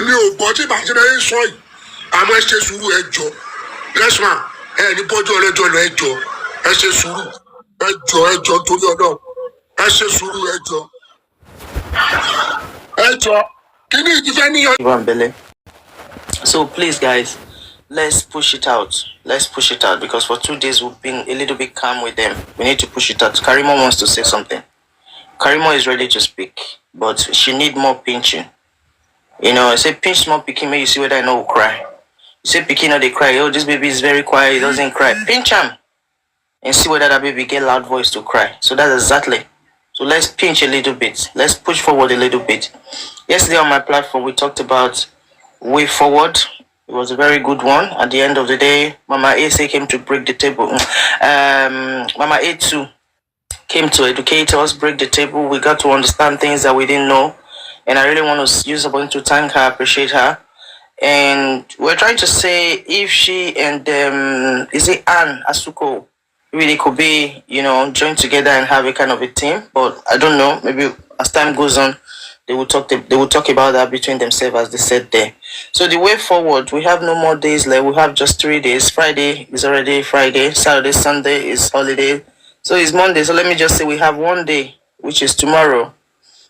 èmi ò gbọ́ tí bàjẹ́ bẹ́ẹ̀ ń sọ yìí àmọ́ ẹ ṣe sùúrù ẹjọ́ lẹ́sùn ẹ ní bọ́jú ọlẹ́jọ́ lọ ẹjọ́ ẹ ṣe sùúrù ẹjọ́ torí ọ̀dọ́ ẹ ṣe sùúrù ẹjọ́ kí ni ìdífẹ́ níyàn. So please guys, let's push it out. Let's push it out because for 2 days we've been a little bit calm with them. We need to push it out. Karimo wants to say something. Karimo is ready to speak, but she need more pinching. You know, I say pinch small pikin, may you see whether I know will cry. You say pikin or they cry, oh, this baby is very quiet, he doesn't cry. Pinch him and see whether that baby get loud voice to cry. So that's exactly. So let's pinch a little bit. Let's push forward a little bit. Yesterday on my platform, we talked about way forward. It was a very good one. At the end of the day, Mama A came to break the table. Mama A too came to educate us, break the table. We got to understand things that we didn't know. And I really want to use a point to thank her, appreciate her. And we're trying to say if she and is it Anne Asuko really could be, you know, join together and have a kind of a team. But I don't know. Maybe as time goes on, they will talk about that between themselves, as they said there. So the way forward, we have no more days left. We have just 3 days. Friday is already Friday. Saturday, Sunday is holiday. So it's Monday. So let me just say we have 1 day, which is tomorrow.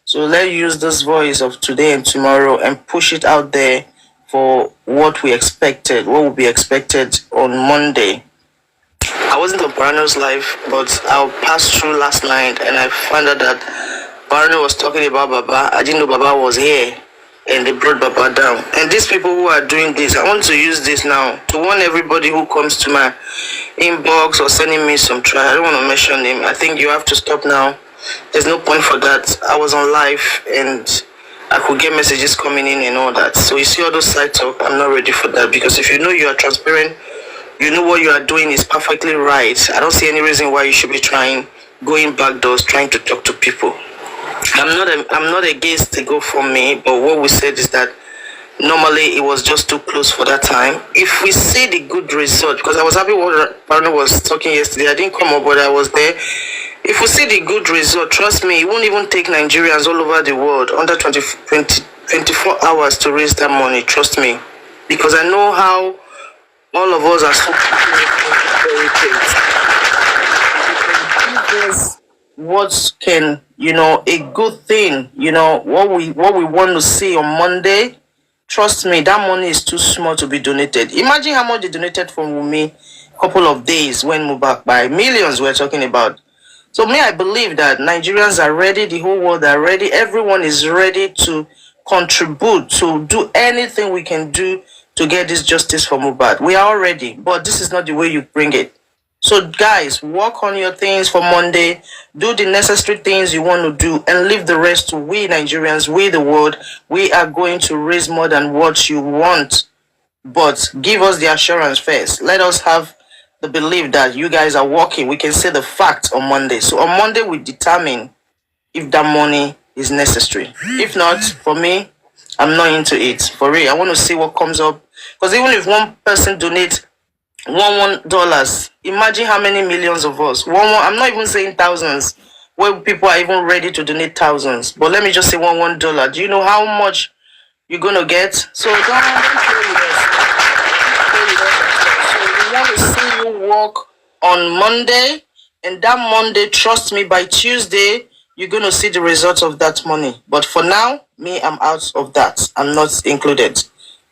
So let's use this voice of today and tomorrow and push it out there for what we expected, what will be expected on Monday. I wasn't on Parano's live, but I passed through last night and I found out that Parano was talking about Baba. I didn't know Baba was here and they brought Baba down. And these people who are doing this, I want to use this now to warn everybody who comes to my inbox or sending me some try. I don't want to mention him. I think you have to stop now. There's no point for that. I was on live and I could get messages coming in and all that. So you see all those side talk, I'm not ready for that because if you know you are transparent, you know what you are doing is perfectly right. I don't see any reason why you should be going back doors, trying to talk to people. I'm not against the go for me, but what we said is that normally it was just too close for that time. If we see the good result, because I was happy what Parano was talking yesterday, I didn't come up, but I was there. If we see the good result, trust me, it won't even take Nigerians all over the world under 24 hours to raise that money, trust me. Because I know how all of us are so what can, you know, a good thing, you know, what we want to see on Monday, trust me, that money is too small to be donated. Imagine how much they donated from Wunmi a couple of days when Mubak by millions we're talking about. So me, I believe that Nigerians are ready, the whole world are ready, everyone is ready to contribute, to do anything we can do to get this justice for Mohbad. We are all ready, but this is not the way you bring it. So guys, work on your things for Monday, do the necessary things you want to do, and leave the rest to we Nigerians, we the world. We are going to raise more than what you want, but give us the assurance first. Let us have the belief that you guys are working. We can say the fact on Monday. So on Monday, we determine if that money is necessary. If not, for me, I'm not into it. For real, I want to see what comes up. Because even if one person donates $1, imagine how many millions of us. I'm not even saying thousands, where people are even ready to donate thousands. But let me just say $1. Do you know how much you're going to get? So don't play with us. So we want to see you work on Monday. And that Monday, trust me, by Tuesday, you're going to see the results of that money. But for now, me, I'm out of that. I'm not included.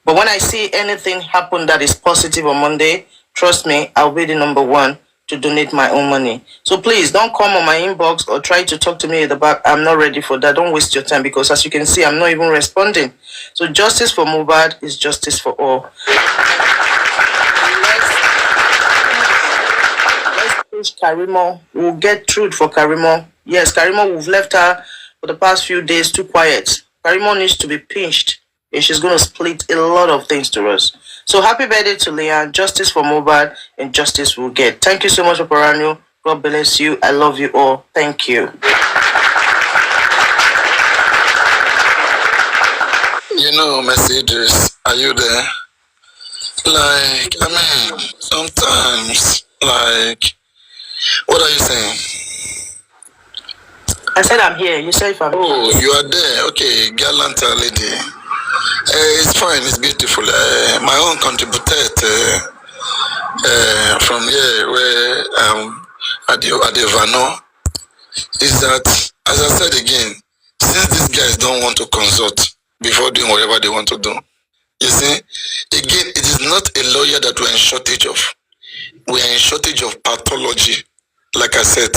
But when I see anything happen that is positive on Monday, trust me, I'll be the #1 to donate my own money. So please don't come on my inbox or try to talk to me at the back. I'm not ready for that. Don't waste your time because as you can see, I'm not even responding. So justice for Mohbad is justice for all. Let's push Karimo. We'll get truth for Karimo. Yes, Karimo, we've left her for the past few days too quiet. Karimo needs to be pinched. And she's going to split a lot of things to us. So happy birthday to Leanne. Justice for Mohbad and justice will get. Thank you so much, Parano. God bless you. I love you all. Thank you. You know, Mercedes, are you there? Like, I mean, sometimes, like, what are you saying? I said I'm here. You said if I'm here. Oh, you are there. Okay, gallant lady. It's fine. It's beautiful. My own contributed from here where Adevano is that, as I said again, since these guys don't want to consult before doing whatever they want to do, you see, again, it is not a lawyer that we're in shortage of. We are in shortage of pathology. Like I said,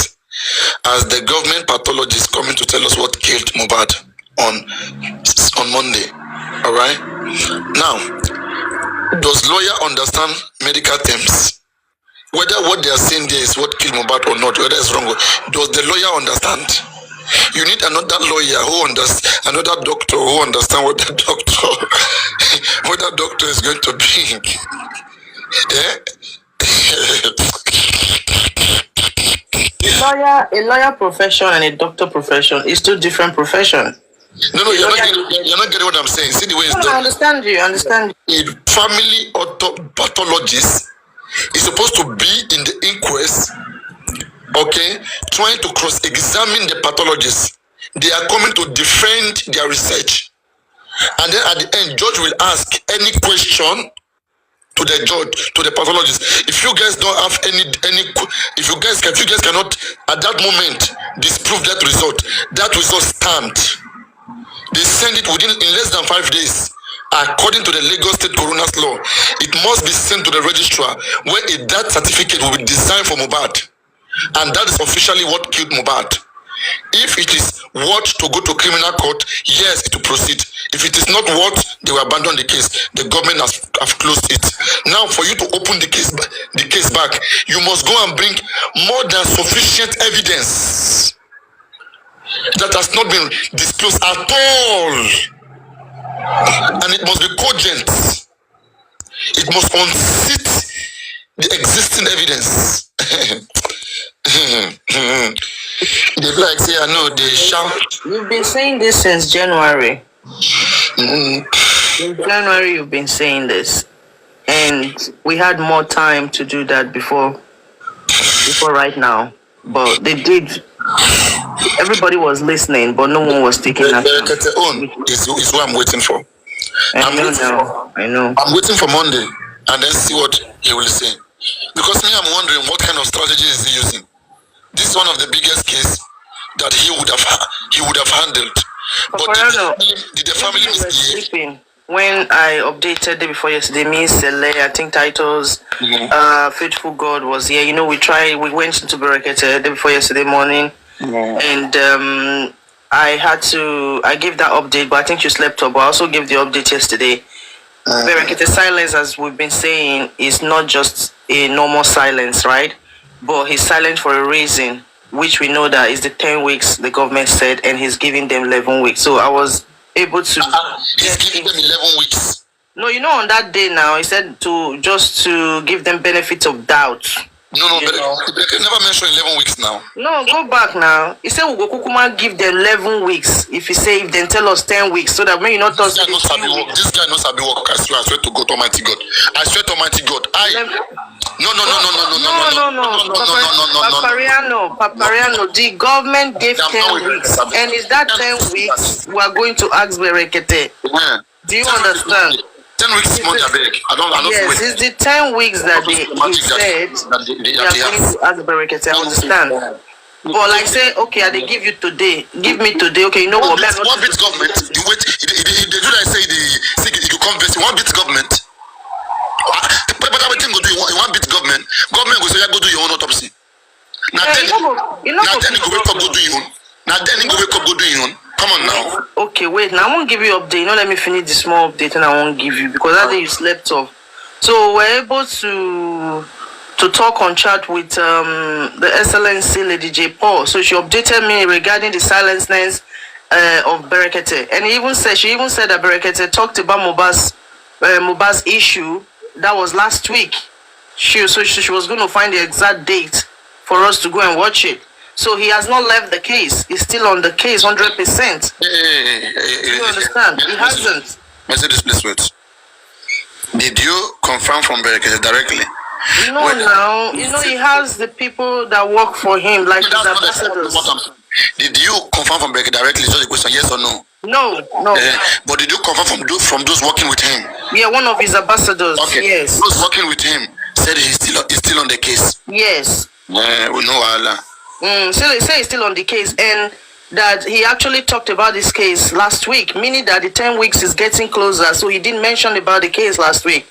as the government pathologist coming to tell us what killed Mohbad on Monday. All right. Now, does lawyer understand medical terms? Whether what they are saying there is what killed Mohbad or not, whether it's wrong, does the lawyer understand? You need another lawyer who understands, another doctor who understands what that doctor is going to bring. A lawyer profession and a doctor profession is two different professions. No, you're not getting what I'm saying. See the way it's done. I understand you. A family pathologist is supposed to be in the inquest, okay, trying to cross-examine the pathologist. They are coming to defend their research. And then at the end, judge will ask any question to the judge, to the pathologist. If you guys don't have if you guys cannot at that moment disprove that result stands. They send it in less than 5 days. According to the Lagos State Coroner's law, it must be sent to the registrar where a death certificate will be designed for Mohbad. And that is officially what killed Mohbad. If it is what to go to criminal court, yes, it will proceed. If it is not what, they will abandon the case. The government have closed it. Now, for you to open the case back, you must go and bring more than sufficient evidence that has not been disclosed at all. And it must be cogent. It must unseat the existing evidence. They like say, I know they shout. You've been saying this since January. In January, you've been saying this, and we had more time to do that before right now. But they did. Everybody was listening, but no one was taking action. Is what I'm waiting for. I know. I'm waiting for Monday and then see what he will say. Because me, I'm wondering what kind of strategy is he using. This is one of the biggest cases that he would have handled. But did the family misbehave? When I updated day before yesterday, me, Sele, I think titles, Faithful God was here. You know, we went into Berekete day before yesterday morning, and I gave that update, but I think you slept up. But I also gave the update yesterday. Berekete silence, as we've been saying, is not just a normal silence, right? But he's silent for a reason, which we know that is the 10 weeks the government said, and he's giving them 11 weeks. So I was able to... He's giving them 11 weeks. No, you know, on that day now, he said to give them benefit of doubt. No, but they can never mention 11 weeks now. No, go back now. He said we'll go Kukuma give them 11 weeks. If they tell us 10 weeks, so that when you not this guy knows how to work. This guy knows how to work. I swear to God, Almighty God. I swear to Almighty God. No. Papariano, the government gave 10 weeks. And is that 10 weeks we are going to ask Berekete? Do you understand? 10 weeks more big. Yes, it's the 10 weeks that he said they are going to ask Berekete. I understand. But like say, okay, they give you today. Give me today. Okay, you know what? One bit government. You wait. They do like say you converse. One bit government. But everything go do you one bit government. Government go say you go do your own autopsy. Now then you go wake up go do your own. Now then you go wake up go do your own. Come on now. Okay, wait. Now I won't give you update. Let me finish the small update and I won't give you because that day you slept off. So we're able to talk on chat with the Excellency Lady J. Paul. So she updated me regarding the silenceness of Berekete. And she even said that Berekete talked about Mohbad's issue. That was last week. She was going to find the exact date for us to go and watch it. So he has not left the case. He's still on the case 100%. You understand? He hasn't. Message please wait. Did you confirm from Berekete directly? No, now, he has the people that work for him, like his ambassadors. Did you confirm from Berekete directly? Just a question, yes or no? No. But did you confirm from those working with him? Yeah, one of his ambassadors. Okay. Yes. Those working with him said he's still on the case. Yes. Yeah, we know Allah. So they say he's still on the case, and that he actually talked about this case last week, meaning that the 10 weeks is getting closer. So he didn't mention about the case last week.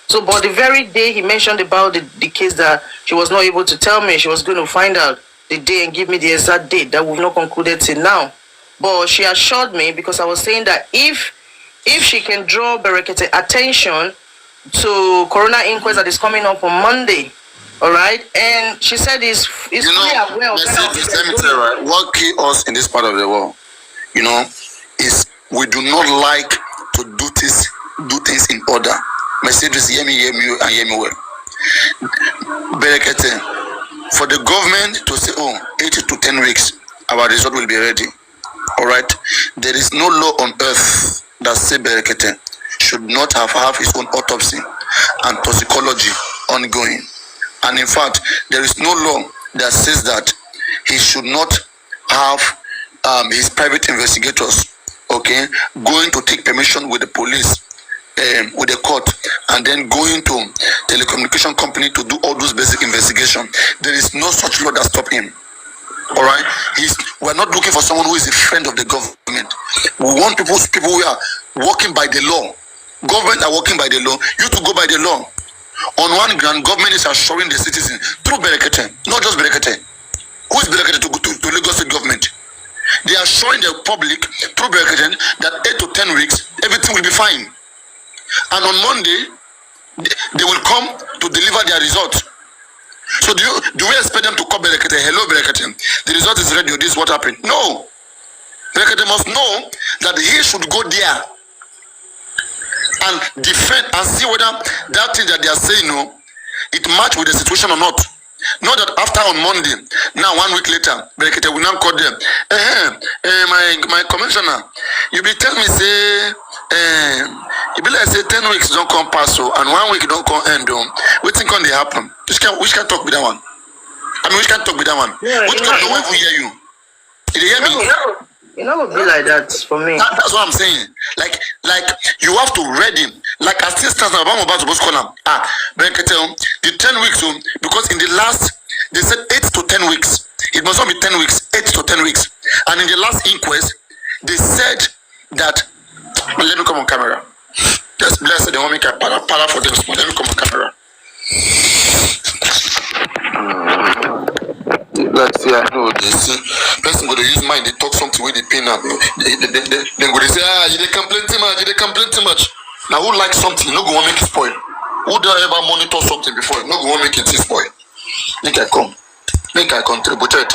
So, but the very day he mentioned about the case that she was not able to tell me, she was going to find out the day and give me the exact date that we've not concluded till now. But she assured me, because I was saying that if she can draw Berekete attention to coroner inquest that is coming up on Monday, all right, and she said is fully aware of that. Let me tell you, right, what kills us in this part of the world, is we do not like to do things in order. Mercedes, hear me and hear me well. Berekete, for the government to say, 8 to 10 weeks, our result will be ready. All right, there is no law on earth that says Berekete should not have his own autopsy and toxicology ongoing. And in fact, there is no law that says that he should not have his private investigators, going to take permission with the police, with the court, and then going to telecommunication company to do all those basic investigation. There is no such law that stop him. All right, we're not looking for someone who is a friend of the government. We want people who are working by the law. Government are working by the law. You to go by the law. On one ground, government is assuring the citizen through Berekete, not just Berekete. Who is Berekete to Lagos State government? They are showing the public through Berekete that 8 to 10 weeks, everything will be fine. And on Monday, they will come to deliver their results. So do we expect them to call Berekete? Hello, Berekete. The result is ready. This is what happened. No. Berekete must know that he should go there and defend and see whether that thing that they are saying, it match with the situation or not. Not that after on Monday, now 1 week later, Berekete will now call them. My commissioner, you be tell me say, you be like say 10 weeks don't come pass and 1 week don't come end. What think on they happen? Which can talk with that one? Which can talk with that one? Yeah, which can no even hear you? Did you hear me? It not be like that for me. That's what I'm saying. Like you have to ready. Like as instance now, I'm about to call them. Berekete, the 10 weeks, because in the last they said 8 to 10 weeks. It must not be 10 weeks, 8 to 10 weeks. And in the last inquest, they said that. Let me come on camera. Just bless the woman can para for them. Let me come on camera. Like say I know they see person go to use mind, they talk something where they pay now. Then go they say, you complain too much. Now who like something, no go want make it spoil. Who don't ever monitor something before, no go want make it spoil. Make I contribute it.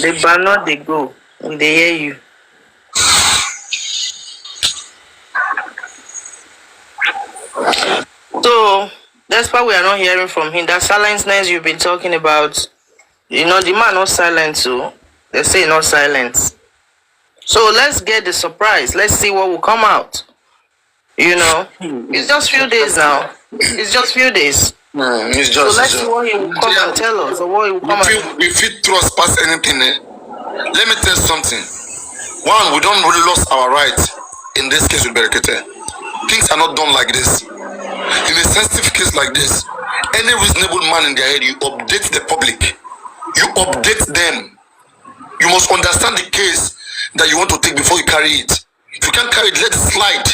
The banner they go, they hear you. So that's why we are not hearing from him. That silenceness you've been talking about, the man not silent too. They say not silent. So let's get the surprise. Let's see what will come out. It's just few days now. It's just few days. So let's see what he will come and tell us, or what he will come and. If you trust past anything, let me tell you something. One, we don't really lost our rights in this case with Berekete. Things are not done like this. In a sensitive case like this, any reasonable man in their head, you update the public. You update them. You must understand the case that you want to take before you carry it. If you can't carry it, let it slide.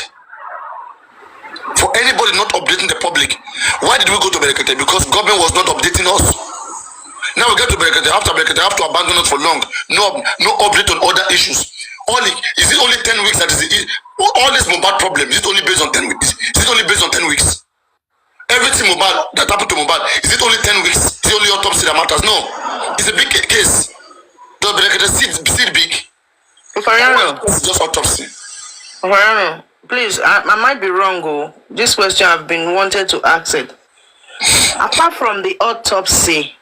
For anybody not updating the public, why did we go to Berekete? Because government was not updating us. Now we get to Berekete. After Berekete, have to abandon it for long. No update on other issues. Is it only 10 weeks that is it? All this Mohbad problem, is it only based on 10 weeks? Is it only based on 10 weeks? Everything Mohbad that happened to Mohbad, is it only 10 weeks? Is it only autopsy that matters? No. It's a big case. Does Berekete see big? It's just autopsy. Please, I might be wrong. This question I've been wanted to ask it. Apart from the autopsy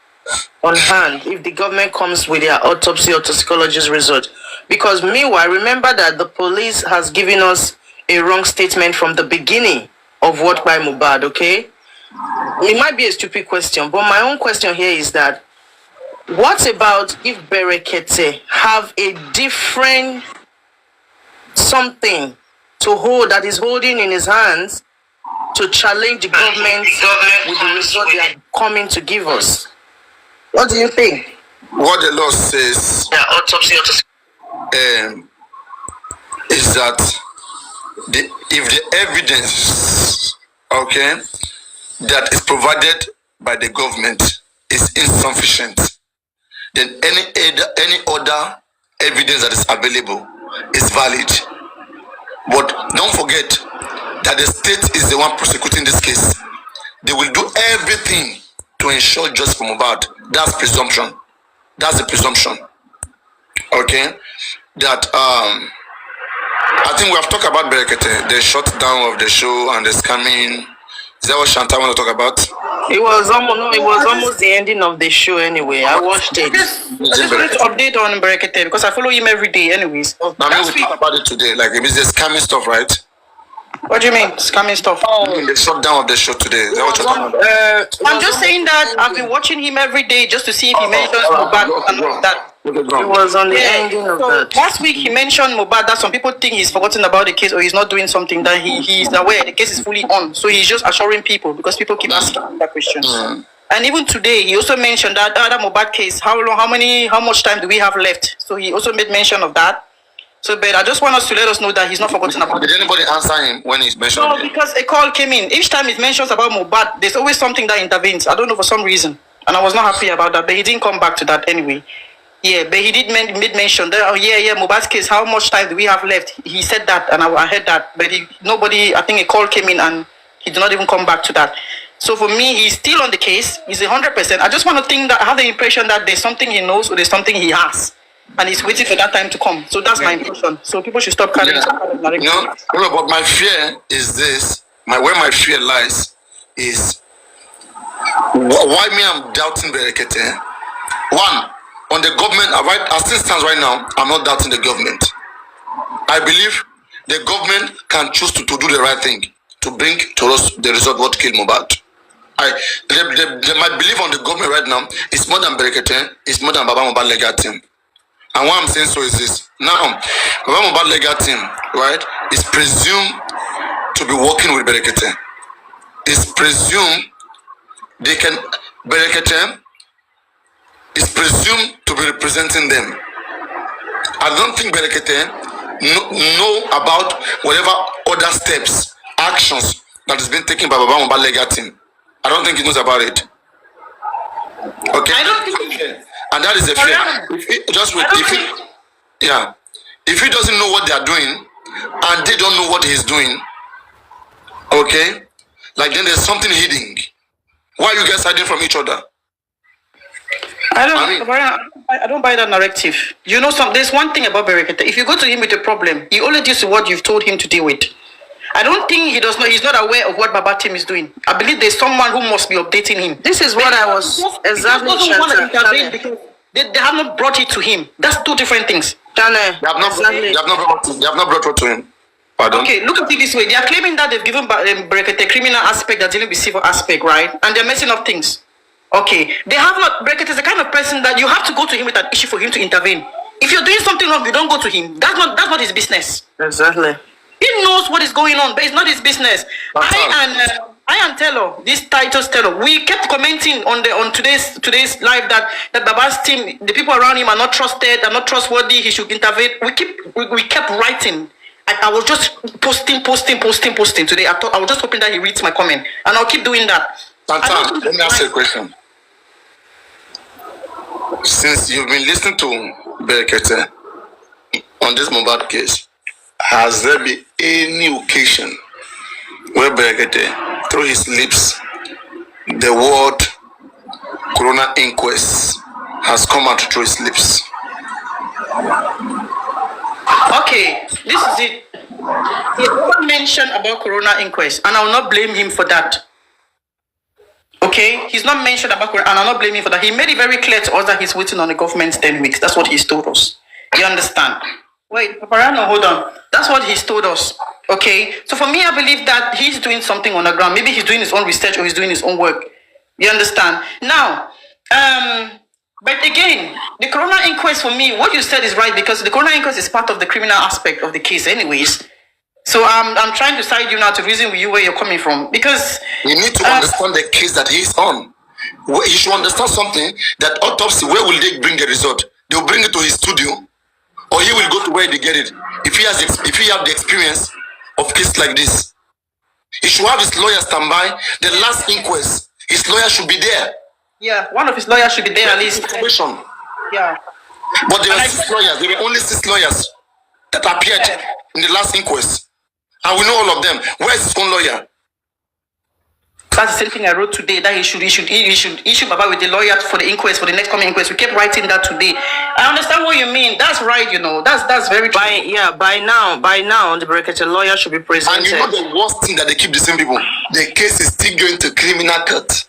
on hand, if the government comes with their autopsy or toxicologist result, because meanwhile, remember that the police has given us a wrong statement from the beginning of what by Mohbad, okay? It might be a stupid question, but my own question here is that What about if Berekete have a different something to hold that is holding in his hands to challenge the government with the result they are coming to give us? What do you think? What the law says is that if the evidence, okay, that is provided by the government is insufficient, then any other evidence that is available is valid. But don't forget that the state is the one prosecuting this case. They will do everything to ensure justice for Mohbad. That's presumption. That's the presumption. Okay, that I think we have talked about Berekete, the shutdown of the show and the scamming. Is that what Shanta want to talk about? It was almost the ending of the show anyway. I watched it. I just wanted to update on Berekete because I follow him every day anyways. Now we talk about it today. Like it is the scamming stuff, right? What do you mean? Scamming stuff? The shutdown of the show today. Is that what you're talking about? I'm just saying that I've been watching him every day just to see if he mentions Mohbad and all of that. It was on the ending of that. Last week he mentioned Mohbad that some people think he's forgotten about the case or he's not doing something, that he's aware the case is fully on. So he's just assuring people because people keep asking that question. And even today he also mentioned that other Mohbad case, how much time do we have left? So he also made mention of that. So, but I just want us to let us know that he's not forgotten about it. Did anybody answer him when he's mentioned? No, because a call came in. Each time he mentions about Mohbad, there's always something that intervenes. I don't know, for some reason. And I was not happy about that, but he didn't come back to that anyway. Yeah, but he did made mention that, Mohbad's case, how much time do we have left? He said that, and I heard that. But nobody, I think a call came in, and he did not even come back to that. So for me, he's still on the case. He's 100%. I just want to think that I have the impression that there's something he knows or there's something he has. And he's waiting for that time to come. So that's my impression. So people should stop carrying some kind of narrative. No, but my fear is this. Where my fear lies is why me I'm doubting Berekete. One, on the government, as it stands right now, I'm not doubting the government. I believe the government can choose to do the right thing to bring to us the result what killed Mohbad. My belief on the government right now is more than Berekete, it's more than Baba Mohbad legal team. And what I'm saying so is this. Now, Baba Mohbad legal team, right, is presumed to be working with Berekete. It's presumed Berekete is presumed to be representing them. I don't think Berekete know about whatever other steps, actions that is being taken by Baba Mohbad legal team. I don't think he knows about it. Okay. I don't think. And that is a fear. If he doesn't know what they are doing, and they don't know what he's doing, okay, like then there's something hidden. Why are you guys hiding from each other? I don't buy that narrative. You know, there's one thing about Berekete. If you go to him with a problem, he only deals with what you've told him to deal with. I don't think he's not aware of what Baba team is doing. I believe there's someone who must be updating him. This is what I was exactly trying because they have not brought it to him. That's two different things. They have not brought it to him. Pardon? Okay, look at it this way. They are claiming that they've given Berekete criminal aspect, they're dealing with civil aspect, right? And they're messing up things. Okay, they have not. Berekete is the kind of person that you have to go to him with an issue for him to intervene. If you're doing something wrong, you don't go to him. That's not his business. Exactly. He knows what is going on, but it's not his business. I and Taylor, this Titus Taylor, we kept commenting on today's live that Baba's team, the people around him are not trusted, are not trustworthy. He should intervene. We kept writing. I was just posting today. I was just hoping that he reads my comment, and I'll keep doing that. Tanta, let me ask you a question. Since you've been listening to Berekete on this Mohbad case, has there been any occasion where Berekete, through his lips, the word corona inquest has come out through his lips? Okay, this is it. He never mentioned about corona inquest, and I will not blame him for that. Okay, he's not mentioned about corona, and I'll not blame him for that. He made it very clear to us that he's waiting on the government's 10 weeks. That's what he's told us. You understand? Wait, Paparano, hold on. That's what he's told us. Okay, so for me, I believe that he's doing something on the ground. Maybe he's doing his own research or he's doing his own work. You understand? Now, But again, the coroner inquest for me, what you said is right because the coroner inquest is part of the criminal aspect of the case, anyways. So I'm trying to side you now to reason with you where you're coming from because you need to understand the case that he's on. You should understand something that autopsy. Where will they bring the result? They will bring it to his studio, or he will go to where they get it. If he has the experience of case like this, he should have his lawyer stand by. The last inquest, his lawyer should be there. Yeah, one of his lawyers should be there at least. Information. Yeah. But there were 6 lawyers. There were only 6 lawyers that appeared in the last inquest. And we know all of them. Where is his own lawyer? That's the same thing I wrote today, that he should issue Baba with the lawyer for the inquest, for the next coming inquest. We kept writing that today. I understand what you mean. That's right, you know. That's very true. By now, the Brekete lawyer should be presented. And you know the worst thing that they keep the same people. The case is still going to criminal court.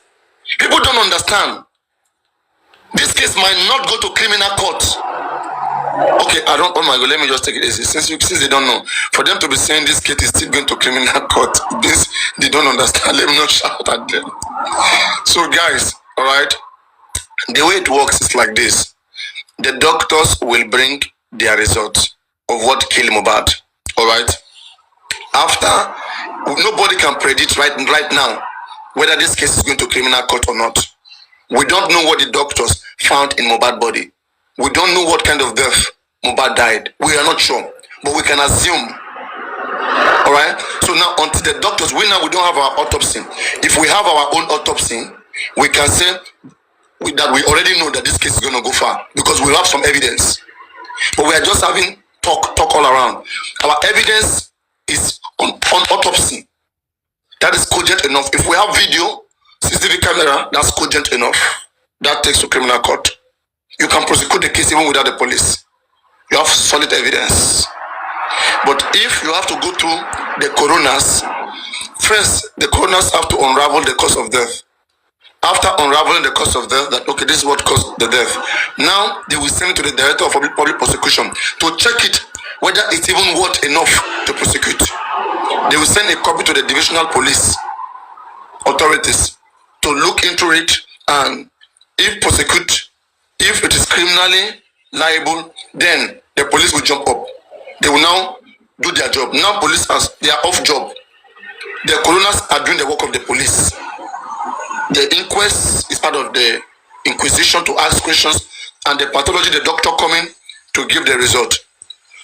People don't understand. This case might not go to criminal court. Okay, oh my God, let me just take it easy. Since they don't know, for them to be saying this case is still going to criminal court, this they don't understand. Let me not shout at them. So guys, all right, the way it works is like this. The doctors will bring their results of what killed Mohbad. All right. After, nobody can predict right now whether this case is going to criminal court or not. We don't know what the doctors found in Mohbad's body. We don't know what kind of death Mohbad died. We are not sure, but we can assume. All right. So now, until the doctors, we don't have our autopsy. If we have our own autopsy, we can say that we already know that this case is going to go far because we have some evidence. But we are just having talk all around. Our evidence is on autopsy. That is cogent enough. If we have video, CCTV camera, that's cogent enough. That takes to criminal court. You can prosecute the case even without the police. You have solid evidence. But if you have to go through the coroners, first the coroners have to unravel the cause of death. After unraveling the cause of death, that okay, this is what caused the death. Now they will send it to the director of public prosecution to check it whether it's even worth enough to prosecute. They will send a copy to the divisional police authorities to look into it, and if it is criminally liable, then the police will jump up. They will now do their job. Now police they are off job. The coroners are doing the work of the police. The inquest is part of the inquisition to ask questions, and the pathology, the doctor coming to give the result.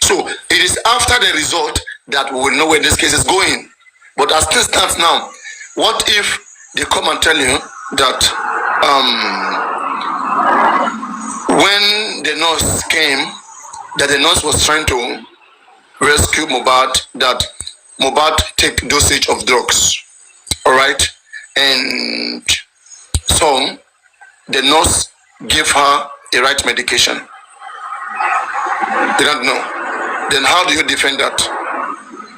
So it is after the result that we will know where this case is going. But as things stands now, what if they come and tell you that when the nurse came, that the nurse was trying to rescue Mohbad, that Mohbad take dosage of drugs, all right, and so the nurse gave her the right medication. They don't know. Then how do you defend that?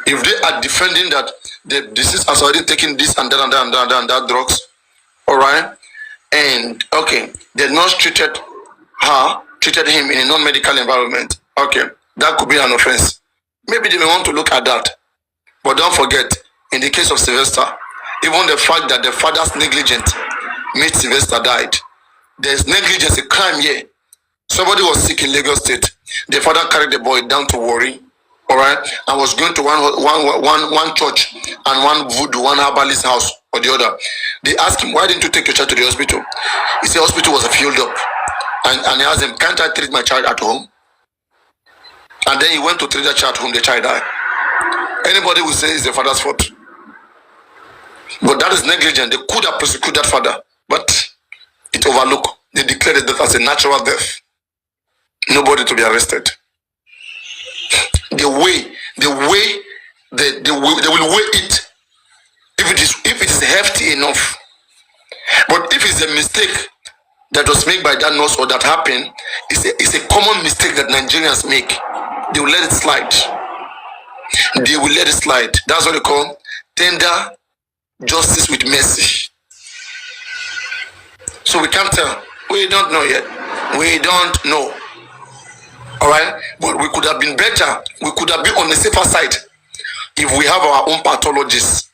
If they are defending that the deceased has already taken this and that and that and that and that drugs, all right, and okay, the nurse treated him in a non-medical environment, okay, that could be an offense. Maybe they may want to look at that. But don't forget, in the case of Sylvester, even the fact that the father's negligent made Sylvester died. There's negligence, a crime here. Somebody was sick in Lagos State. The father carried the boy down to Warri, all right, and was going to one church and one voodoo, one herbalist house or the other. They asked him, why didn't you take your child to the hospital? He said, hospital was filled up. And he asked him, can't I treat my child at home? And then he went to treat the child at home, the child died. Anybody will say it's the father's fault. But that is negligent. They could have prosecuted that father, but it overlooked. They declared the death as a natural death. Nobody to be arrested. They will weigh it if it is hefty enough. But if it's a mistake that was made by that nurse or that happened, it's a common mistake that Nigerians make. They will let it slide. They will let it slide. That's what they call tender justice with mercy. So we can't tell. We don't know yet. We don't know. All right? But we could have been better. We could have been on the safer side if we have our own pathologists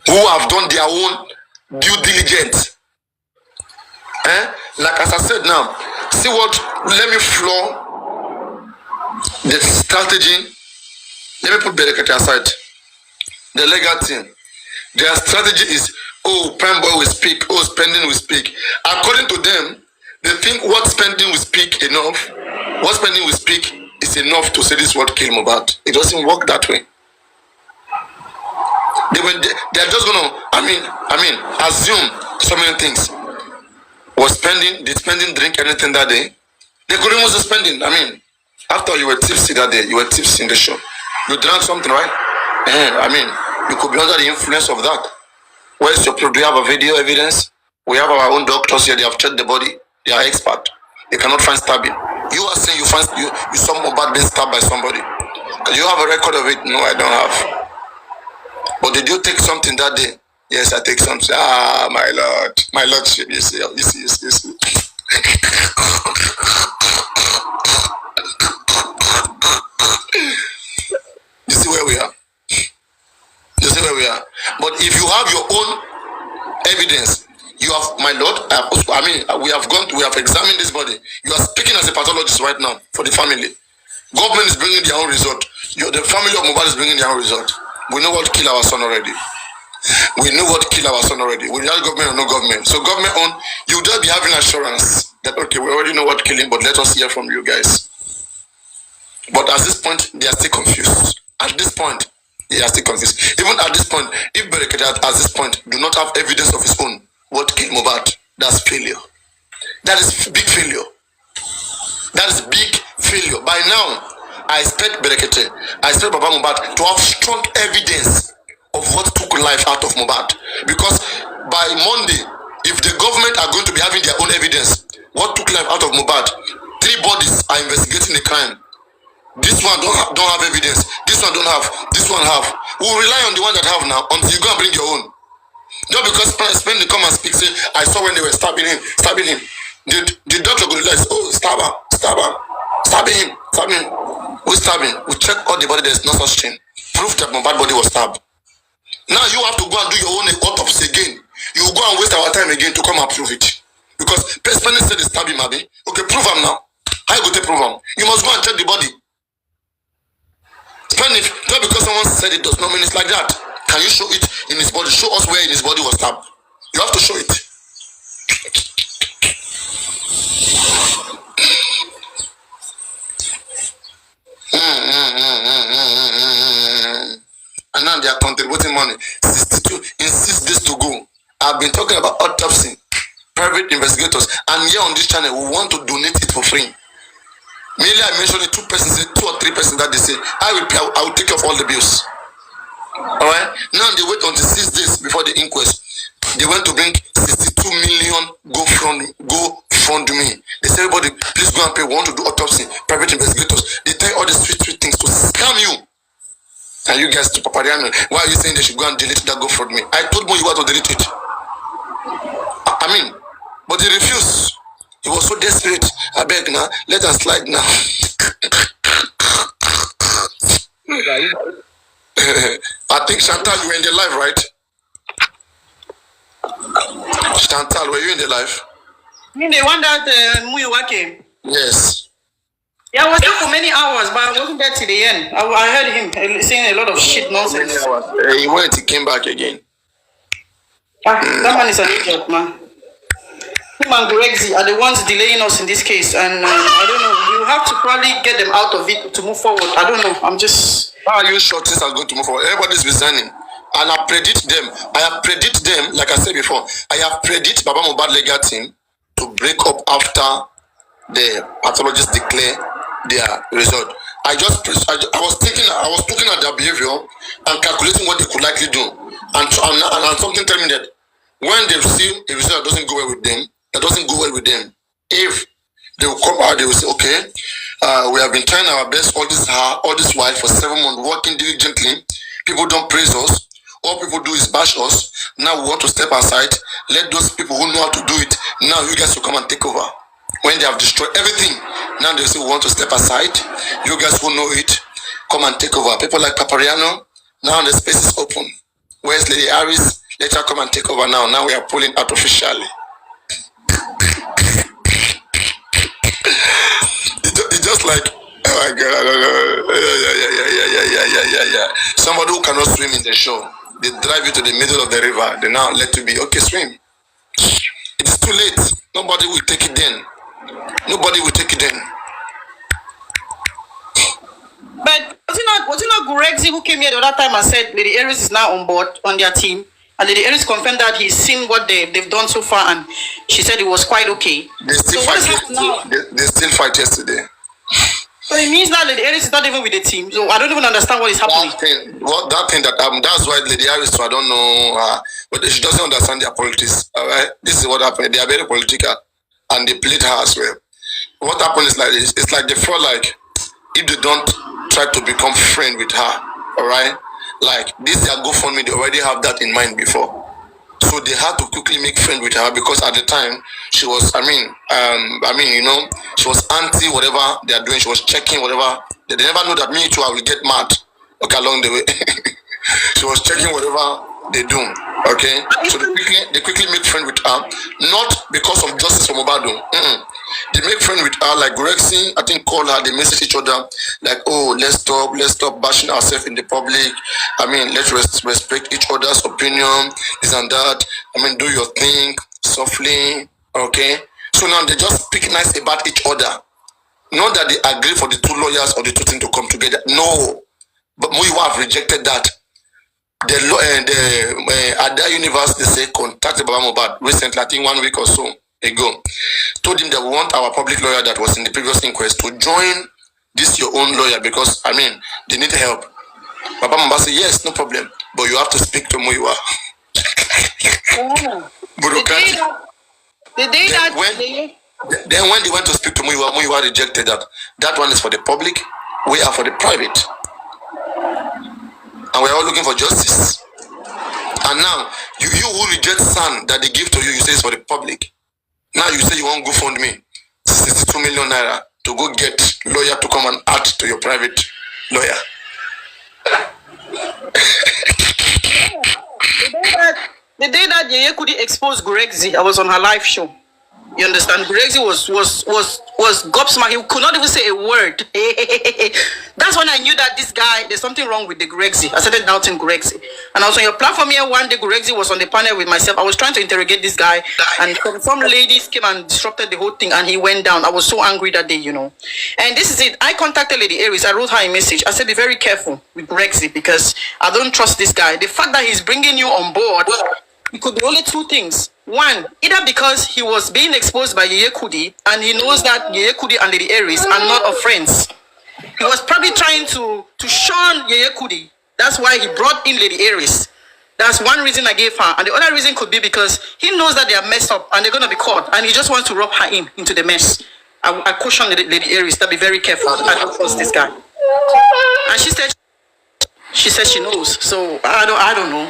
who have done their own due diligence Like as I said now, see what, let me floor the strategy. Let me put Berekete aside. The legal team. Their strategy is, oh, prime boy will speak, oh, spending will speak. According to them, they think what spending will speak enough, what spending will speak is enough to say this word kill Mohbad. It doesn't work that way. They're just gonna, assume so many things. Was spending, did spending drink anything that day? They could remove the spending. After you were tipsy that day, you were tipsy in the show. You drank something, right? You could be under the influence of that. Where's your proof? Do you have a video evidence? We have our own doctors here. They have checked the body. They are expert. They cannot find stabbing. You are saying you saw Mohbad being stabbed by somebody. Do you have a record of it? No, I don't have. But did you take something that day? Yes, I take something. Ah, my lord. My lordship. You see. You see where we are. But if you have your own evidence, you have, my lord, we have examined this body. You are speaking as a pathologist right now for the family. Government is bringing their own result. The family of Mohbad is bringing their own result. We know what killed our son already. We know government or no government. So government own, you just be having assurance that, okay, we already know what killed him, but let us hear from you guys. But at this point, they are still confused. Even at this point, if Berekete at this point do not have evidence of his own, what killed Mohbad, that's failure. That is big failure. By now, I expect Berekete, Baba Mohbad to have strong evidence of what took life out of Mohbad. Because by Monday, if the government are going to be having their own evidence, what took life out of Mohbad, 3 bodies are investigating the crime. This one don't have evidence. This one don't have. This one have. We'll rely on the one that have now until you go and bring your own. Not because Spend come and speak, say, I saw when they were stabbing him. The doctor could realize, oh, stabbing him. Who's stabbing? We check all the body, there's no such thing. Proof that Mohbad body was stabbed. Now you have to go and do your own autopsy again. You will go and waste our time again to come and prove it. Because Spend said they stabbed him, Abi. Okay, prove him now. How you go to prove him? You must go and check the body. Not because someone said it does not mean it's like that. Can you show it in his body? Show us where in his body was stabbed. You have to show it. And now they are contributing money. 62 in 6 days to go. I've been talking about autopsy, private investigators, and here on this channel we want to donate it for free. Merely I mentioned 2 or 3 persons that they say, I will take off all the bills. Alright? Now they wait until 6 days before the inquest. They went to bring 62 million go fund me. They say, everybody, please go and pay. We want to do autopsy, private investigators. They tell you all the sweet things to scam you. And you guys to Papariano, why are you saying they should go and delete that GoFundMe? I told you to delete it. But they refused. He was so desperate. I beg now, let us slide now. I think Chantal, you were in the live, right? Chantal, were you in the live? You mean the one that Muyiwa came? Yes. Yeah, I was there for many hours, but I wasn't there till the end. I heard him saying a lot of shit nonsense. He went, he came back again. That man is an idiot, man. Him and Grexy are the ones delaying us in this case, and I don't know. You have to probably get them out of it to move forward. I don't know. How are you sure things are going to move forward? Everybody's resigning, and I predict them. Like I said before. I have predict Baba Mohbad legal team to break up after the pathologists declare their result. I was looking at their behavior and calculating what they could likely do, and something tell me that when they see a result that doesn't go well with them, if they will come out, they will say, okay, we have been trying our best all this while for 7 months, working diligently. People don't praise us. All people do is bash us. Now we want to step aside. Let those people who know how to do it, now you guys will come and take over. When they have destroyed everything, now they say we want to step aside. You guys who know it, come and take over. People like Papariano, now the space is open. Where's Lady Harris? Let her come and take over now. Now we are pulling out officially. my God, I don't know. Yeah. Somebody who cannot swim in the shore, they drive you to the middle of the river. They now let you be okay. Swim. It is too late. Nobody will take it then. Nobody will take it then. But was it not Gurexi who came here the other time and said Lady Aries is now on board on their team? And Lady Aries confirmed that he's seen what they've done so far, and she said it was quite okay. They still fight yesterday. They still fight yesterday. So it means that Lady Aries is not even with the team. So I don't even understand what is happening. That thing that's why Lady Aries, I don't know, but she doesn't understand their politics. All right, this is what happened. They are very political, and they played her as well. What happened is like this. It's like they feel like if they don't try to become friend with her, all right, like this their GoFundMe, they already have that in mind before. So they had to quickly make friend with her because at the time she was, she was anti whatever they are doing. She was checking whatever. They never know that me too, I will get mad. Okay, along the way. She was checking whatever they do. Okay, so they quickly make friend with her, not because of justice for Mobado. They make friend with her, like Gurexi, I think, call her. They message each other like, oh, let's stop bashing ourselves in the public. Let's respect each other's opinion, this and that. Do your thing softly. Okay, so now they just speak nice about each other. Not that they agree for the two lawyers or the two things to come together. No, but Muyiwa have rejected that. The Adura Universe, they say, contacted Baba Mohbad recently, I think 1 week or so ago, told him that we want our public lawyer that was in the previous inquest to join this your own lawyer because they need help. Baba Mohbad said yes, no problem, but you have to speak to Muyiwa. Then when they went to speak to Muyiwa rejected that. That one is for the public, we are for the private. And we're all looking for justice. And now, you who reject son that they give to you, you say it's for the public. Now you say you want GoFundMe 62 million naira to go get lawyer to come and add to your private lawyer. The day that Yeye Kudi exposed Gurexi, I was on her live show. You understand? Gurexi was gobsmacked. He could not even say a word. That's when I knew that this guy, there's something wrong with the Gurexi. I started doubting Gurexi. And I was on your platform here one day. Gurexi was on the panel with myself. I was trying to interrogate this guy, and some ladies came and disrupted the whole thing, and he went down. I was so angry that day, And this is it. I contacted Lady Aries. I wrote her a message. I said, be very careful with Gurexi because I don't trust this guy. The fact that he's bringing you on board, it could be only two things. One, either because he was being exposed by Yeye Kudi and he knows that Yeye Kudi and Lady Aries are not friends. He was probably trying to shun Yeye Kudi. That's why he brought in Lady Aries. That's one reason I gave her. And the other reason could be because he knows that they are messed up and they're going to be caught. And he just wants to rub her into the mess. I caution Lady Aries to be very careful. I don't trust this guy. And she said she knows. So I don't know.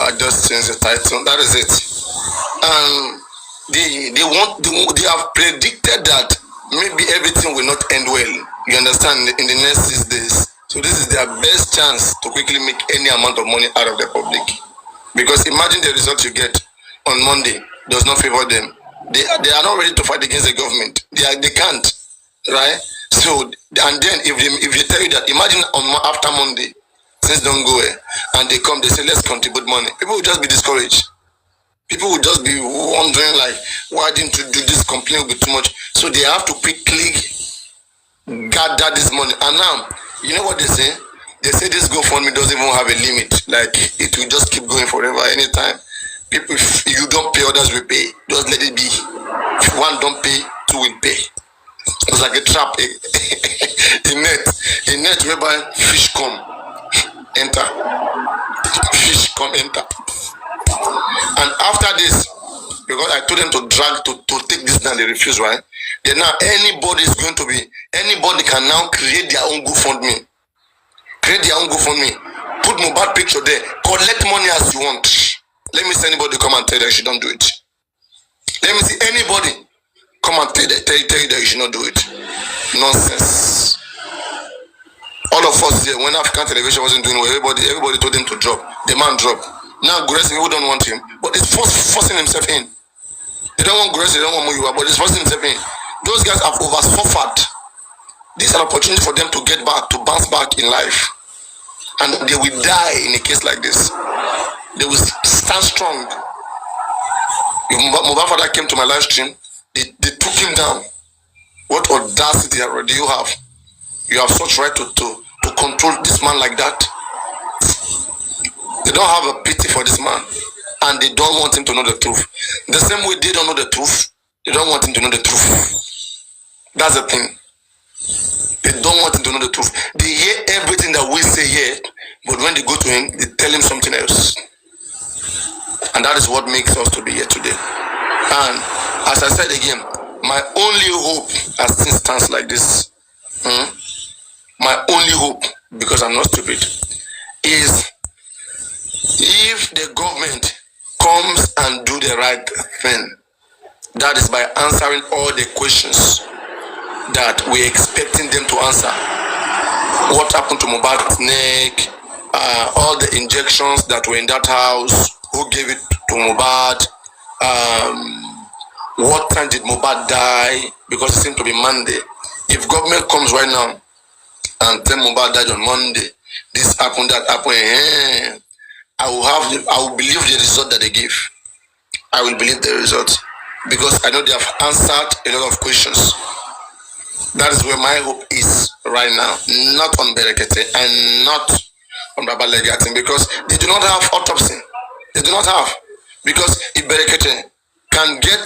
I just changed the title. That is it. They have predicted that maybe everything will not end well. You understand? In the next 6 days. So this is their best chance to quickly make any amount of money out of the public. Because imagine the result you get on Monday does not favor them. They are not ready to fight against the government. They can't, right? So and then if they tell you that, imagine after Monday. Things don't go well, and they come, they say, let's contribute money. People will just be discouraged. People will just be wondering, like, why didn't you do this? Complain will be too much. So they have to quickly gather this money. And now, you know what they say? They say this GoFundMe doesn't even have a limit. Like, it will just keep going forever, anytime. People, if you don't pay, others will pay. Just let it be. If one don't pay, two will pay. It's like a trap, a net whereby fish come, enter. Fish come, enter. And after this, because I told them to drag, to take this down, they refuse, right? Then now anybody can now create their own GoFundMe. Create their own GoFundMe. Put Mohbad picture there. Collect money as you want. Let me see anybody come and tell you that you should not do it. Let me see anybody come and tell you that you should not do it. Nonsense. All of us here, when African television wasn't doing well, everybody told him to drop. The man dropped. Now Guresi, people don't want him, but it's forcing himself in. They don't want Guresi, they don't want Muyiwa, but it's forcing himself in. Those guys have over-suffered. This is an opportunity for them to get back, to bounce back in life. And they will die in a case like this. They will stand strong. If Mohbad father came to my live stream, they took him down. What audacity do you have? You have such right to control this man like that. They don't have a pity for this man, and they don't want him to know the truth. The same way they don't know the truth, they don't want him to know the truth. That's the thing. They don't want him to know the truth. They hear everything that we say here, but when they go to him, they tell him something else. And that is what makes us to be here today. And as I said again, my only hope as things stands like this, my only hope, because I'm not stupid, is if the government comes and do the right thing, that is by answering all the questions that we're expecting them to answer. What happened to Mohbad's neck, all the injections that were in that house, who gave it to Mohbad, what time did Mohbad die, because it seemed to be Monday. If government comes right now and tell Mohbad died on Monday, this happened, that happened, I will believe the result that they give. I will believe the result, because I know they have answered a lot of questions. That is where my hope is right now, not on Berekete and not on Baba Legatin, because they do not have autopsy. They do not have, because if Berekete can get,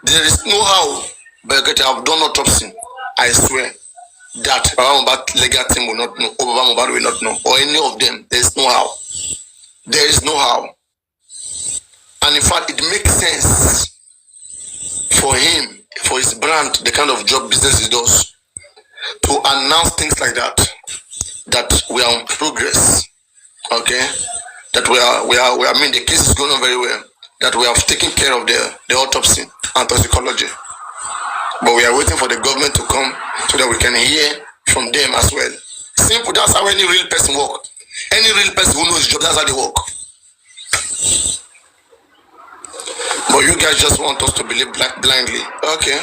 there is no how Berekete have done autopsy. I swear that Baba Legatin will not know, or Baba Mohbad will not know, or any of them. There is no how. There is no how. And in fact, it makes sense for him, for his brand, the kind of job business he does, to announce things like that, that we are on progress, okay, that we are, I mean, the case is going on very well, that we have taken care of the autopsy and toxicology, but we are waiting for the government to come so that we can hear from them as well. Simple, that's how any real person work. Any real person who knows his job, that's how they work. But you guys just want us to believe blindly. Okay,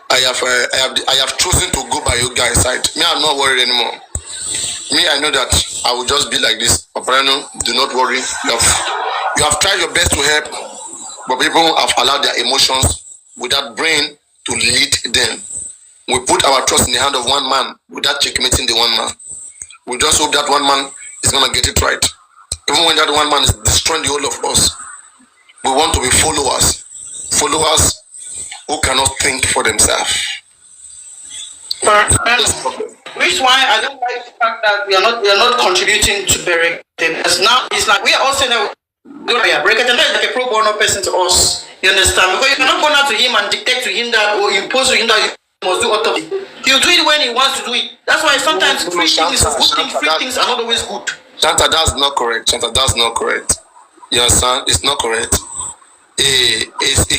I have chosen to go by you guys' side. Me, I'm not worried anymore. Me, I know that I will just be like this. Operano, do not worry. You have tried your best to help, but people have allowed their emotions without brain to lead them. We put our trust in the hand of one man without checkmating the one man. We just hope that one man is gonna get it right. Even when that one man is destroying the whole of us, we want to be followers who cannot think for themselves. Which is why I don't like the fact that we are not contributing to Berekete, because now it's like we are all saying that Berekete is like a pro bono person to us. You understand? Because you cannot go now to him and dictate to him that, or impose to him that you must do autopsy. He'll do it when he wants to do it. That's why sometimes free things is a good thing. Free things are not always good. Shanta, that's not correct. Shanta, that's not correct. You understand? It's not correct. A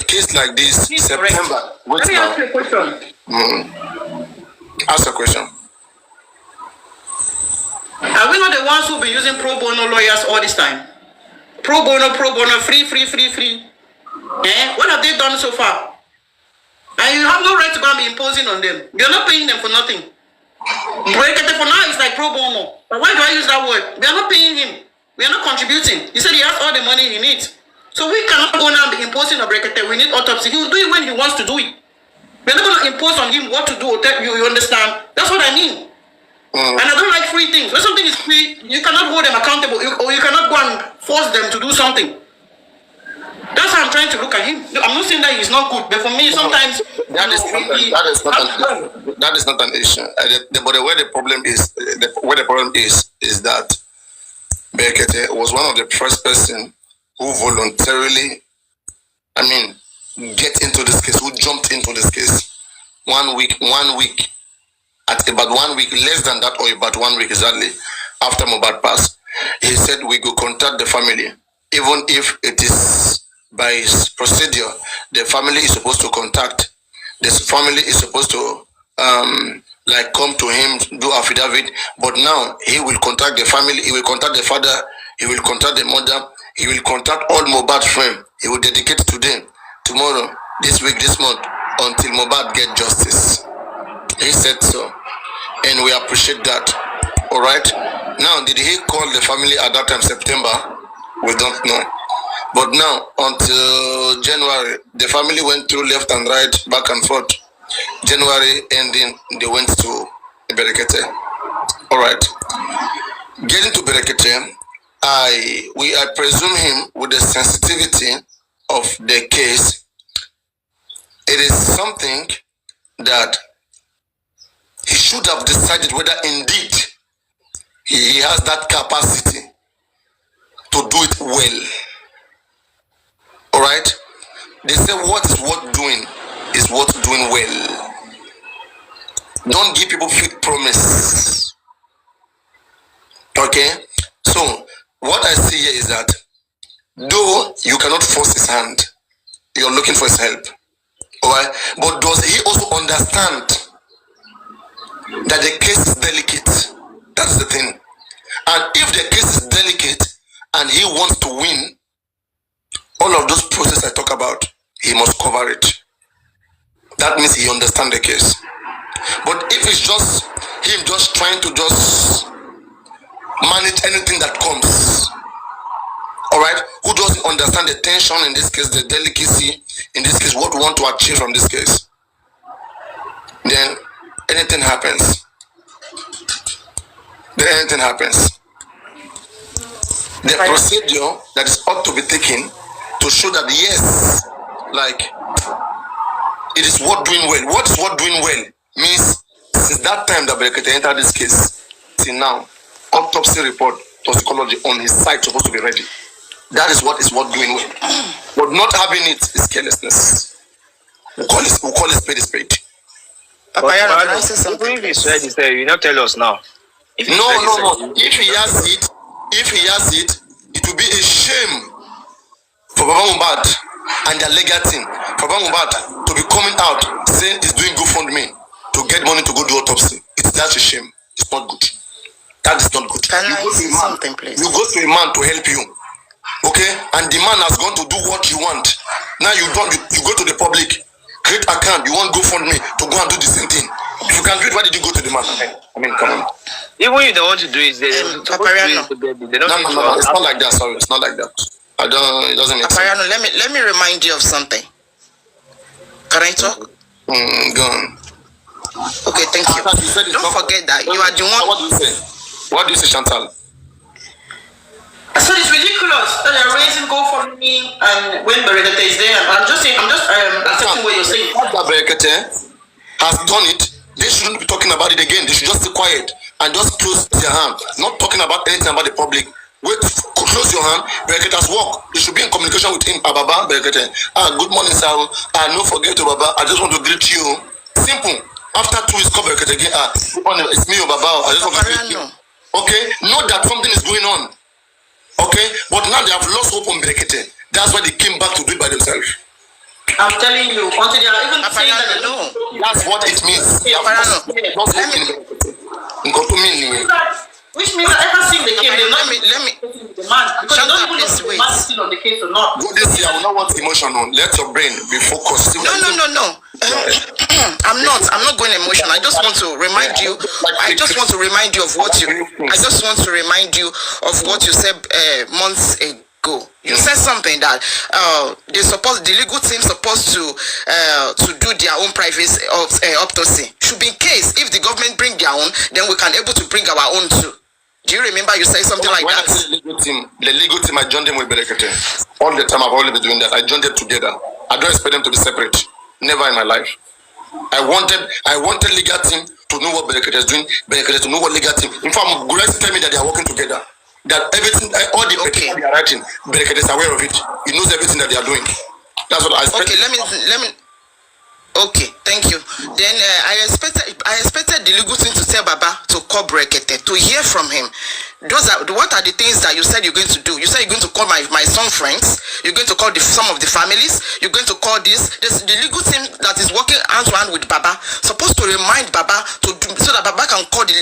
case like this, It's September. Let me ask you a question. Ask a question. Are we not the ones who've been using pro bono lawyers all this time? Pro bono, free. What have they done so far? And you have no right to go and be imposing on them. You're not paying them for nothing. Berekete for now is like pro bono. But why do I use that word? We are not paying him. We are not contributing. He said he has all the money he needs. So we cannot go now and be imposing on Berekete. We need autopsy. He will do it when he wants to do it. We're not going to impose on him what to do. You understand? That's what I mean. And I don't like free things. When something is free, you cannot hold them accountable, or you cannot go and force them to do something. That's how I'm trying to look at him. I'm not saying that he's not good, but for me, sometimes that is not an issue. But where the problem is, is that Berekete was one of the first person who voluntarily, get into this case, who jumped into this case. 1 week, at about 1 week, less than that, or about 1 week exactly after Mohbad passed, he said we go contact the family, even if it is by procedure. The family is supposed to contact. This family is supposed to come to him, do affidavit. But now he will contact the family. He will contact the father. He will contact the mother. He will contact all Mohbad's friends. He will dedicate to them tomorrow, this week, this month, until Mohbad get justice. He said so, and we appreciate that. All right. Now, did he call the family at that time, September? We don't know. But now, until January, the family went through left and right, back and forth. January ending, they went to Berekete. All right. Getting to Berekete, I presume him with the sensitivity of the case. It is something that he should have decided whether indeed he has that capacity to do it well. All right. They say what is worth doing is worth doing well. Don't give people fake promise. Okay. So what I see here is that though you cannot force his hand, you're looking for his help. All right. But does he also understand that the case is delicate? That's the thing. And if the case is delicate and he wants to win, all of those processes I talk about, he must cover it. That means he understands the case. But if it's just him just trying to just manage anything that comes, all right, who doesn't understand the tension in this case, the delicacy in this case, what we want to achieve from this case, then anything happens. The procedure that is ought to be taken to show that yes, it is worth doing well. What is worth doing well means since that time that Berekete entered this case till now, autopsy report, toxicology on his side supposed to be ready. That is what is worth doing well. But not having it is carelessness. We'll call it spade a spade. Papa, if he said it, you not tell us now. No. If he has it, it will be a shame for Baba Mohbad and their legal team, for Baba Mohbad to be coming out saying he's doing GoFundMe to get money to go do autopsy. That's a shame. It's not good. That is not good. Can I say something, please? You go to a man to help you, okay? And the man has gone to do what you want. Now you go to the public, create account. You want GoFundMe to go and do the same thing. If you can do it, why did you go to the man? Come on. Even if they want to do it, they don't. No, it's not like that. Sorry, it's not like that. It doesn't make sense. Let me remind you of something. Can I talk? Go on. Okay, thank you. Don't forget that you are the one. What do you say? What do you say, Chantal? So it's ridiculous that they're raising GoFundMe and when Berekete is there. I'm just accepting what you're saying. That Berekete has done it. They shouldn't be talking about it again. They should just stay quiet and just close their hand. Not talking about anything about the public. Wait, close your hand. Berekete has worked. You should be in communication with him. Baba, Berekete. Good morning, sir. No forget to Baba. I just want to greet you. Simple. After 2 weeks, call Berekete again. It's me, Baba. I just want to greet you. Okay? Know that something is going on. Okay? But now they have lost hope on Berekete. That's why they came back to do it by themselves. I'm telling you, until they are even saying that that's what it means. Which means that ever since they came, they're not let me demand because they don't even know if the man is still on the case or not. Go this year, I will not want emotion on. Let your brain be focused. No. I'm not going emotional. I just want to remind you. I just want to remind you of what you. I just want to remind you of what you said months ago. You said something that the legal team supposed to do their own private autopsy. Should be in case if the government bring their own, then we can able to bring our own too. Do you remember you said something like that? The legal team, I joined them with Berekete. All the time I've always been doing that. I joined them together. I don't expect them to be separate. Never in my life. I wanted legal team to know what Berekete is doing, Berekete to know what legal team. In fact, Guresi tell me that they are working together. That everything, all the people they are writing, Berekete is aware of it. He knows everything that they are doing. That's what I expect. Okay, let me. Okay, thank you. Then I expected the legal team to tell Baba to call Berekete to hear from him. What are the things that you said you're going to do? You said you're going to call my son friends. You're going to call some of the families. You're going to call the legal team that is working hand to hand with Baba supposed to remind Baba to do, so that Baba can call the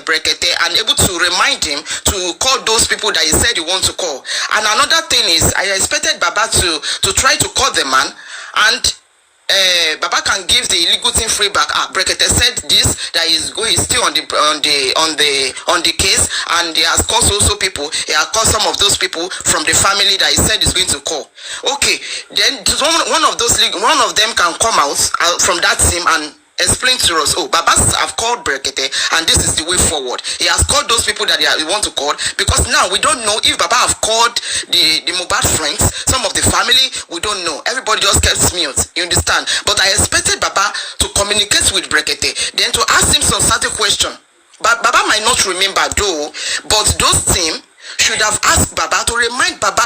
Berekete and able to remind him to call those people that he said he wants to call. And another thing is, I expected Baba to try to call the man and. Baba can give the illegal thing free back. Berekete said this, that he's still on the case, and he has called also people. He has called some of those people from the family that he said he's going to call. Okay, then one of them can come out from that team and explain to us, oh, Baba have called Berekete and this is the way forward. He has called those people that he want to call, because now we don't know if Baba have called the Mohbad friends, some of the family, we don't know. Everybody just kept mute, you understand? But I expected Baba to communicate with Berekete, then to ask him some certain question. But Baba might not remember though, but those team should have asked Baba to remind Baba,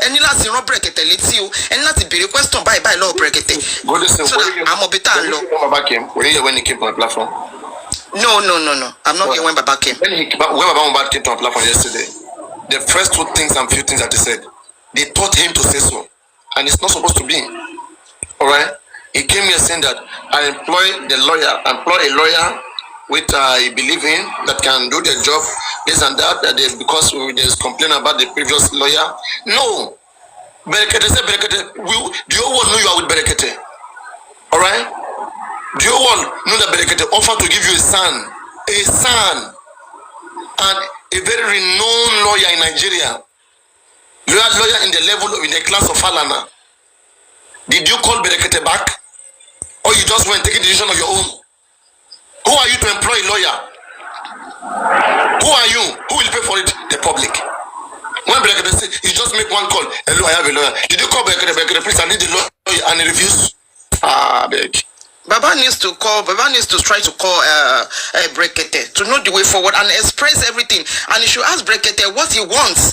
any last Berekete, let's see you, and not the question by law Berekete. Go listen. So I'm a bit low. Baba came. Were you here when he came to my platform? No. I'm not here when Baba came. When Baba came to my platform yesterday, the first two things and few things that he said, they taught him to say so, and it's not supposed to be. All right. He came here saying that I employ a lawyer which I believe in that can do their job, this and that, because there's complaint about the previous lawyer. No. Berekete said, Berekete, do you all know you are with Berekete? Alright? Do you all know that Berekete offered to give you a son, and a very renowned lawyer in Nigeria? You are a lawyer in the class of Falana. Did you call Berekete back? Or you just went and take a decision of your own? Who are you to employ a lawyer? Who are you? Who will pay for it? The public. When Berekete said, you just make one call. Hello, I have a lawyer. Did you call Berekete? Please, I need the lawyer, and he refused. Beg. Baba needs to try to call Berekete to know the way forward and express everything. And you should ask Berekete what he wants.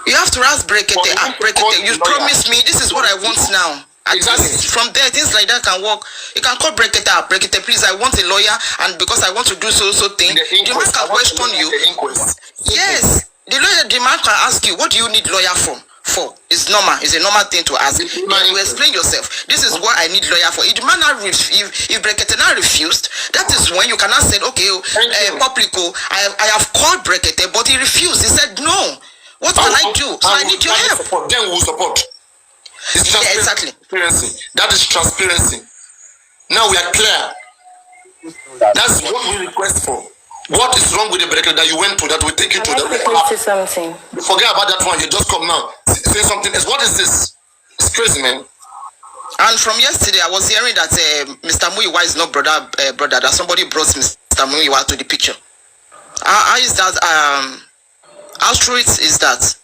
You have to ask Berekete, Berekete, you promised me this is what I want now. Exactly. From there, things like that can work. You can call Berekete up. Berekete, please, I want a lawyer, and because I want to do so thing, the man can question you. Yes, the man can ask you, what do you need lawyer for? It's normal. It's a normal thing to ask. You explain yourself. This is what I need lawyer for. If the man if Berekete now refused, that is when you cannot say, okay, Publico, I have called Berekete, but he refused. He said no. What can I do? So I need your help. Then we'll support. It's yeah, exactly. Transparency. That is transparency. Now we are clear. That's what we request for. What is wrong with the Berekete that you went to that will take you to the something? Forget about that one. You just come now. Say something else. What is this? It's crazy, man. And from yesterday, I was hearing that Mr. Muyiwa is not brother. That somebody brought Mr. Muyiwa to the picture. How is that? How true is that?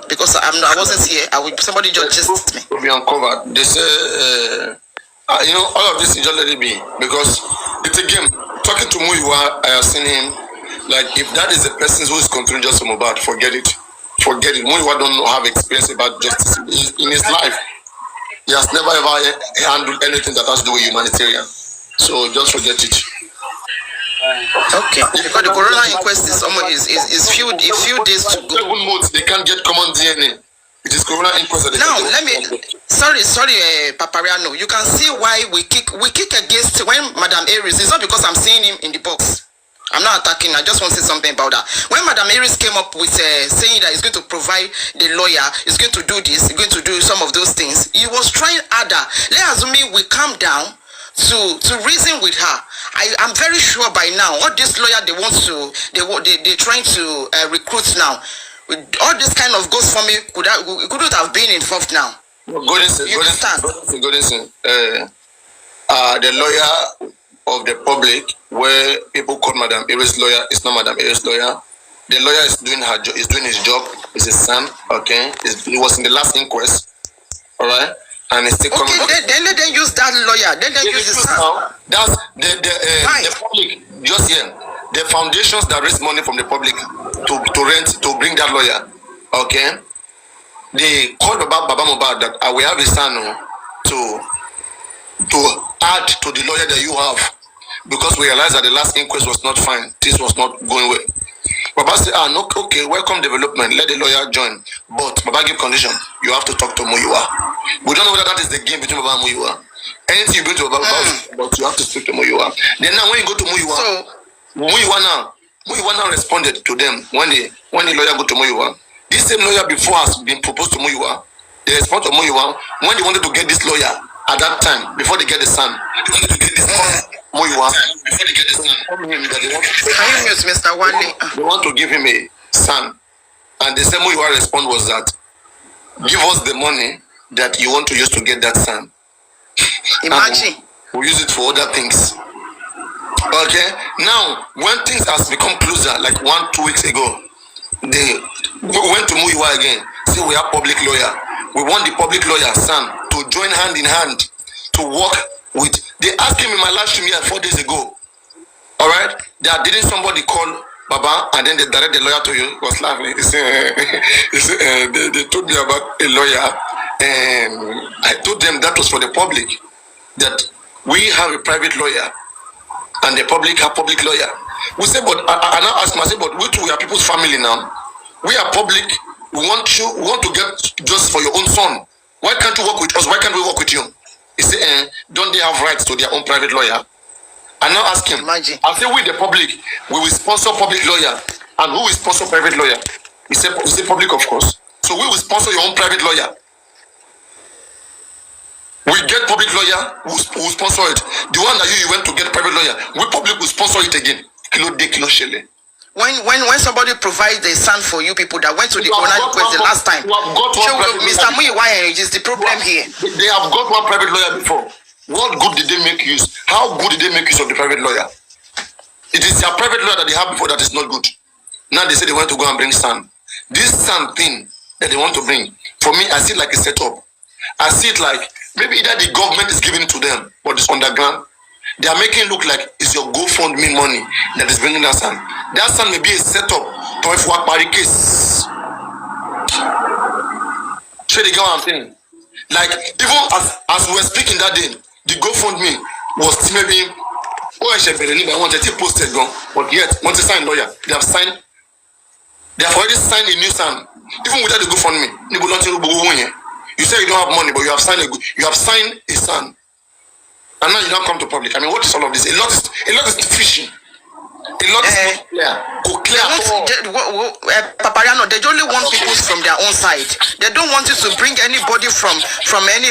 Because I wasn't here. Somebody just me. Will be uncovered. They say, all of this is just let it be, because it's a game. Talking to Muyiwa, I have seen him. Like, if that is the person who is controlling justice about, forget it. Muyiwa don't have experience about justice in his life. He has never ever handled anything that has to do with humanitarian. So just forget it. Okay, because the corona inquest is few days to go. 7 months, they can't get common DNA. It is corona inquest. Now sorry, Papariano. You can see why we kick against when Madam Aries. It's not because I'm seeing him in the box. I'm not attacking. I just want to say something about that. When Madam Aries came up with saying that he's going to provide the lawyer, he's going to do this, he's going to do some of those things, he was trying harder. Let Azumi we calm down to reason with her. I'm very sure by now all this lawyer they're trying to recruit now, with all this kind of ghost for me couldn't have been involved now. Godinson, the lawyer of the public, where people call Madam Aries lawyer, is not Madam Aries lawyer. The lawyer is doing his job. It's his son, okay? It was in the last inquest, all right? And it's still coming. Okay, then let them use that lawyer. Then they use his son. That's the public, just here. The foundations that raise money from the public to rent, to bring that lawyer, okay? They called Baba Mohbad that I will have a son to add to the lawyer that you have, because we realized that the last inquest was not fine. This was not going well. Baba said, no, okay, welcome development. Let the lawyer join. But Baba give condition. You have to talk to Muyiwa. We don't know whether that is the game between Baba and Muyiwa. Anything you bring to Baba, but you have to speak to Muyiwa. Then now when you go to Muyiwa, Muyiwa now responded to them when the lawyer go to Muyiwa. This same lawyer before has been proposed to Muyiwa. They respond to Muyiwa when they wanted to get this lawyer at that time, before they get the son. They wanted to get this Muyiwa before they get the son. Can you mute Mr. Wale? They want to give him a son. And the same Muyiwa response was that, give us the money that you want to use to get that son. Imagine. We'll use it for other things. Okay? Now, when things has become closer, like 1-2 weeks ago, they went to Muyiwa again. Say we have public lawyer. We want the public lawyer, son, to join hand in hand to work with. They asked him in my live stream here 4 days ago. All right, didn't somebody call Baba and then they direct the lawyer to you? He was laughing. He said, they told me about a lawyer, and I told them that was for the public. That we have a private lawyer, and the public have public lawyer. We say, but I now ask myself, but we are people's family now. We are public. We want to get just for your own son. Why can't you work with us? Why can't we work with you? He said, don't they have rights to their own private lawyer? I now ask him. Imagine. I say, we the public, we will sponsor public lawyer, and who will sponsor private lawyer? He said public, of course. So we will sponsor your own private lawyer. We get public lawyer who will sponsor it. The one that you went to get private lawyer, we public will sponsor it again. Kilo shele. When somebody provides a son for you people that went to the owner request the last time, Mr. Muyiwa is the problem here. They have got one private lawyer before. What good did they make use? How good did they make use of the private lawyer? It is their private lawyer that they have before that is not good. Now they say they want to go and bring son. This son thing that they want to bring, for me, I see it like a setup. I see it like maybe either the government is giving it to them, but it's underground. They are making it look like it's your GoFundMe money that is bringing that son. That son may be a setup to if work by the case. So they get what I'm saying? Like, even as we were speaking that day, the GoFundMe was maybe I wanted to post it, but yet, once they sign lawyer, they have already signed a new son. Even without the GoFundMe, you say you don't have money, but you have signed a son. And now you don't come to public. I mean, what is all of this? A lot is fishy. A lot is clear. Papariano, they only want people from their own side. They don't want you to bring anybody from any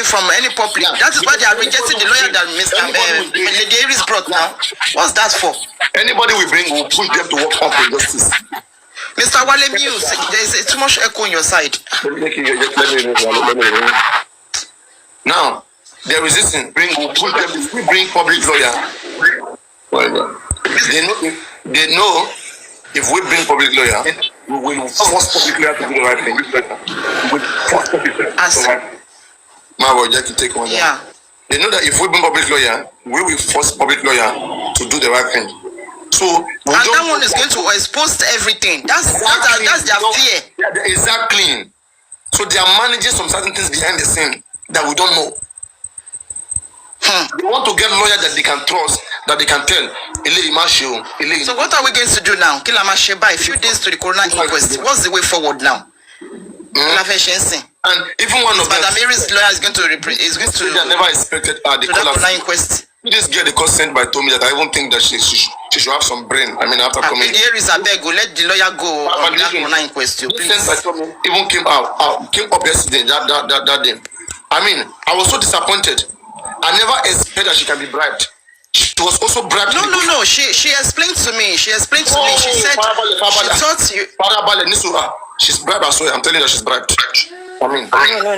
public. That is why they are rejecting the lawyer that Lady Iris brought now. What's that for? Anybody we bring will push them to work out for justice. Mr. Wale Muse, there is too much echo on your side. Now, they're resisting. We bring public lawyer. They know if we bring public lawyer, we will force public lawyer to do the right thing. We will force public lawyer to do the right thing. My just to take one. Yeah. They know that if we bring public lawyer, we will force public lawyer to do the right thing. So and that one is going to expose everything. That's their fear. Yeah, exactly. So they are managing some certain things behind the scene that we don't know. They want to get lawyers that they can trust, that they can tell. So what are we going to do now? By a few days to the coroner inquest. What's the way forward now? And even one of them, Madam Mary's lawyer is going to I never expected the coroner inquest. This girl, the call sent by Tommy that I even think that she should have some brain. I mean, after coming. Here is a beg. Let the lawyer go on that coroner inquest. Please. Even came up yesterday. That day. I mean, I was so disappointed. I never expected that she can be bribed. She was also bribed. No. She explained to me. She said she thought you. She's bribed as well. I'm telling you that she's bribed. I mean.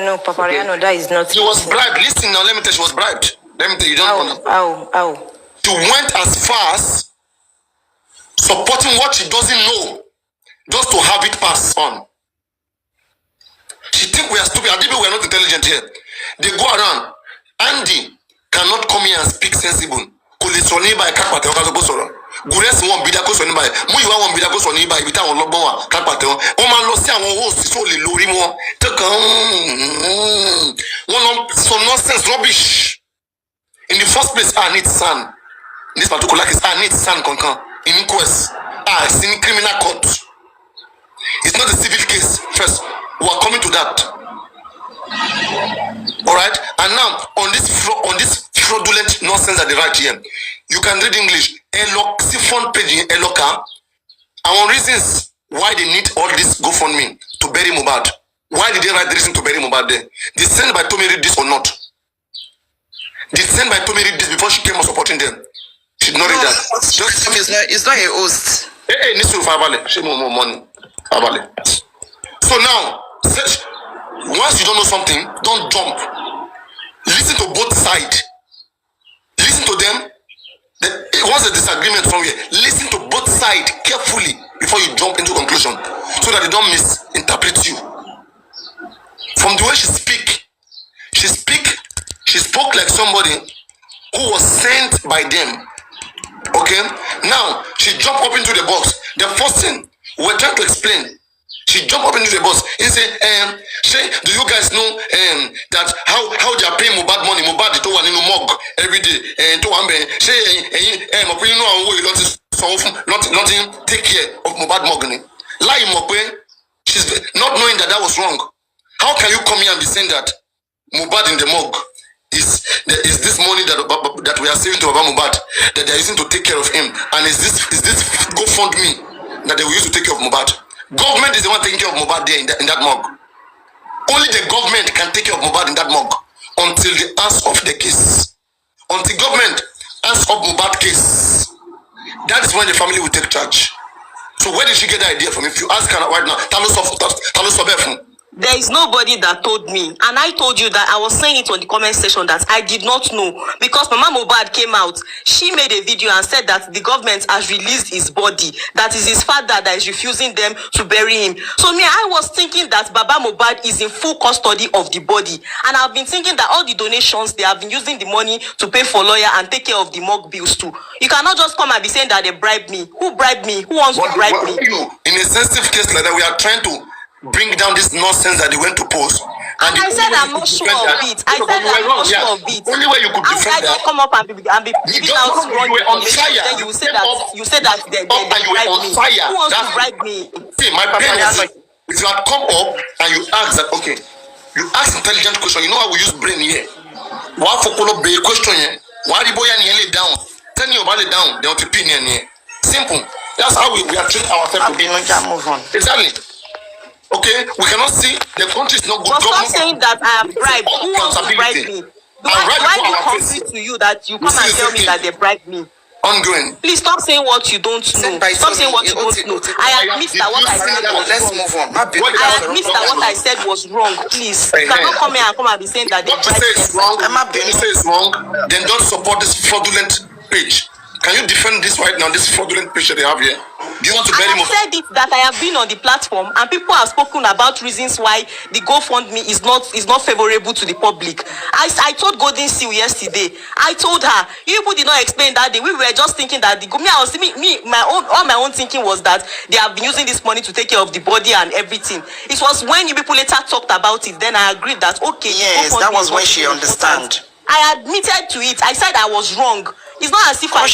No, Papariano, that is not. She was bribed. Listen now, let me tell you, she was bribed. Let me tell you, don't know. She went as far as supporting what she doesn't know, just to have it pass on. She think we are stupid. Adibi, we are not intelligent here. They go around. Andy cannot come here and speak sensible. Kolisoni by Kakpate Okazobosoro. Gures won't be the question by Muiwa won't be the question by Vita on Loboa, Kakpate. Oman Losia host is only Lurimo. Some nonsense rubbish. In the first place, I need son. In this particular case, I need son concern. In inquest. It's in criminal court. It's not a civil case. First, we are coming to that. All right, and now on this fraudulent nonsense that they write here, you can read English. See front page in Eloka. Our reasons why they need all this GoFundMe to bury Mohbad. Why did they write the reason to bury Mohbad there? Did send by Tommy read this or not? Did send by Tommy read this before she came out supporting them? She did not read that. Just it's not a host. Hey, needs to have she more money. So now, once you don't know something, don't jump. Listen to both sides. Listen to them. Once a disagreement from here, listen to both sides carefully before you jump into conclusion, so that they don't misinterpret you. From the way she spoke like somebody who was sent by them. Okay? Now, she jumped up into the box. The first thing we're trying to explain, she jumped up into the box and said, do you guys know that how they are paying Mohbad money? Mohbad to one in a mug every day. To one nothing take care of Mohbad money. Lie she's not knowing that was wrong. How can you come here and be saying that Mohbad in the mug is this money that we are saving to Baba Mohbad that they are using to take care of him, and is this GoFundMe that they will use to take care of Mohbad? Government is the one taking care of Mohbad there in that mug. Only the government can take care of Mohbad in that mug until the answer of the case. Until government answers of Mohbad case, that is when the family will take charge. So where did she get the idea from? If you ask her right now, There is nobody that told me, and I told you that I was saying it on the comment section that I did not know, because Mama Mohbad came out. She made a video and said that the government has released his body. That is his father that is refusing them to bury him. So me, I was thinking that Baba Mohbad is in full custody of the body, and I've been thinking that all the donations, they have been using the money to pay for lawyer and take care of the morgue bills too. You cannot just come and be saying that they bribed me. Who bribed me? Who wants to bribe me? In a sensitive case like that, we are trying to bring down this nonsense that they went to post. And I said I'm not sure of it. I said I'm not sure of it. Only way you could defend that. I come up and be giving out wrong information. Then you say that they bribe me. Who wants to bribe me? See, my parents, if you had come up and you ask that, okay, you ask intelligent question. You know how we use brain here. Why for call up the question here? Why the boy lay down? Tell you about it down. They want to pin here. Simple. That's how we are treating ourselves. Move on. Exactly. Okay, we cannot see the country is not good. But stop saying that I am bribed. Who wants to bribe me? Why do you concede to you that you come and tell me that they bribed me? Ongoing. Please stop saying what you don't know. Stop saying what you don't know. I admit that what I said was wrong. I admit that what I said was wrong. Please, you cannot come here and be saying that they bribed me. If you say it's wrong, then don't support this fraudulent page. Can you defend this right now, this fraudulent picture they have here? Do you want to bury I have said it that I have been on the platform and people have spoken about reasons why the GoFundMe is not favorable to the public. I told Golden Seal yesterday. I told her, you people did not explain that day. We were just thinking that my own thinking was that they have been using this money to take care of the body and everything. It was when you people later talked about it, then I agreed that okay. Yes, that was when she understood. I admitted to it. I said I was wrong. It's not as if I